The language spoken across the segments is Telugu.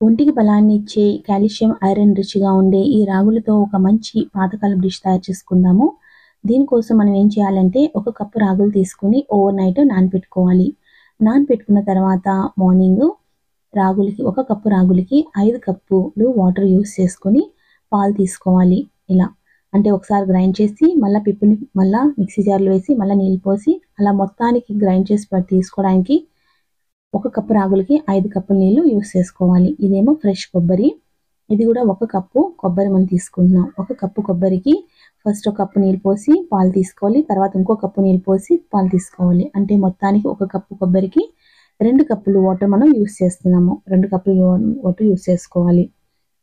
ఒంటికి బలాన్ని ఇచ్చే కాల్షియం, ఐరన్ రిచ్‌గా ఉండే ఈ రాగులతో ఒక మంచి పాతకాలపు డిష్ తయారు చేసుకుందాము. దీనికోసం మనం ఏం చేయాలంటే, ఒక కప్పు రాగులు తీసుకొని ఓవర్ నైట్ నానబెట్టుకోవాలి. నానబెట్టుకున్న తర్వాత మార్నింగు ఒక కప్పు రాగులకి 5 కప్పులు వాటర్ యూజ్ చేసుకొని పాలు తీసుకోవాలి. ఇలా అంటే ఒకసారి గ్రైండ్ చేసి మళ్ళా పిప్పుని మళ్ళా మిక్సీ జార్‌లో వేసి మళ్ళా నీళ్ళు పోసి అలా మొత్తానికి గ్రైండ్ చేసి తీసుకోవడానికి ఒక కప్పు రాగులకి 5 కప్పుల నీళ్ళు యూజ్ చేసుకోవాలి. ఇదేమో ఫ్రెష్ కొబ్బరి. ఇది కూడా ఒక కప్పు కొబ్బరి మనం తీసుకుంటున్నాం. ఒక కప్పు కొబ్బరికి ఫస్ట్ ఒక కప్పు నీళ్ళు పోసి పాలు తీసుకోవాలి. తర్వాత ఇంకో కప్పు నీళ్ళు పోసి పాలు తీసుకోవాలి. అంటే మొత్తానికి ఒక కప్పు కొబ్బరికి 2 కప్పులు వాటర్ మనం యూజ్ చేస్తున్నాము. 2 కప్పులు వాటర్ యూజ్ చేసుకోవాలి.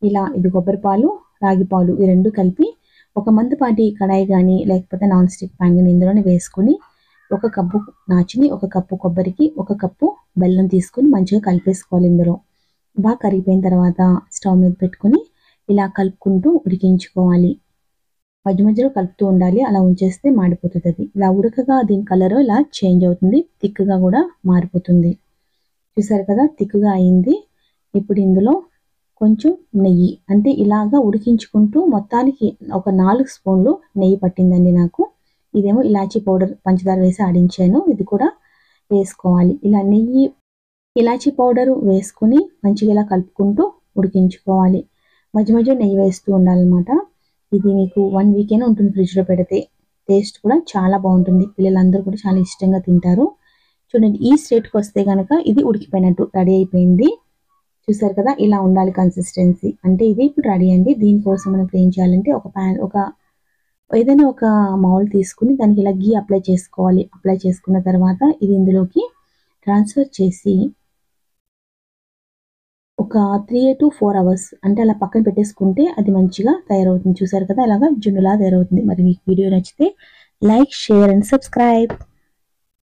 ఇలా ఇది కొబ్బరి పాలు, రాగి పాలు ఈ 2 కలిపి ఒక మందపాటి కడాయి కానీ లేకపోతే నాన్ స్టిక్ ప్యాన్ కానీ ఇందులోనే వేసుకొని ఒక కప్పు నాచిని, ఒక కప్పు కొబ్బరికి, ఒక కప్పు బెల్లం తీసుకొని మంచిగా కలిపేసుకోవాలి. ఇందులో బాగా కరిగిపోయిన తర్వాత స్టవ్ మీద పెట్టుకొని ఇలా కలుపుకుంటూ ఉడికించుకోవాలి. మధ్య మధ్యలో కలుపుతూ ఉండాలి. అలా ఉంచేస్తే మాడిపోతుంది అది. ఇలా ఉడకగా దీని కలర్ ఇలా చేంజ్ అవుతుంది. థిక్‌గా కూడా మారిపోతుంది. చూసారు కదా థిక్‌గా అయింది. ఇప్పుడు ఇందులో కొంచెం నెయ్యి అంటే ఇలాగా ఉడికించుకుంటూ మొత్తానికి ఒక 4 స్పూన్లు నెయ్యి పట్టిందండి నాకు. ఇదేమో ఇలాచీ పౌడర్ పంచదార వేసి ఆడించాను. ఇది కూడా వేసుకోవాలి. ఇలా నెయ్యి, ఇలాచీ పౌడర్ వేసుకొని మంచిగా ఇలా కలుపుకుంటూ ఉడికించుకోవాలి. మధ్య మధ్య నెయ్యి వేస్తూ ఉండాలన్నమాట. ఇది మీకు 1 వీక్ అయినా ఉంటుంది ఫ్రిడ్జ్‌లో పెడితే. టేస్ట్ కూడా చాలా బాగుంటుంది. పిల్లలందరూ కూడా చాలా ఇష్టంగా తింటారు. చూడండి ఈ స్టేట్‌కి వస్తే గనక ఇది ఉడికిపోయినట్టు రెడీ అయిపోయింది. చూసారు కదా ఇలా ఉండాలి కన్సిస్టెన్సీ. అంటే ఇది ఇప్పుడు రెడీ అండి. దీనికోసం మనం ఏం చేయాలంటే ఏదైనా ఒక మౌల్ తీసుకుని దానికి ఇలా ఘీ అప్లై చేసుకోవాలి. అప్లై చేసుకున్న తర్వాత ఇది ఇందులోకి ట్రాన్స్ఫర్ చేసి ఒక 3 to 4 అవర్స్ అంటే అలా పక్కన పెట్టేసుకుంటే అది మంచిగా తయారవుతుంది. చూసారు కదా ఇలాగా జున్నులా తయారవుతుంది. మరి మీకు వీడియో నచ్చితే లైక్, షేర్ అండ్ సబ్స్క్రైబ్.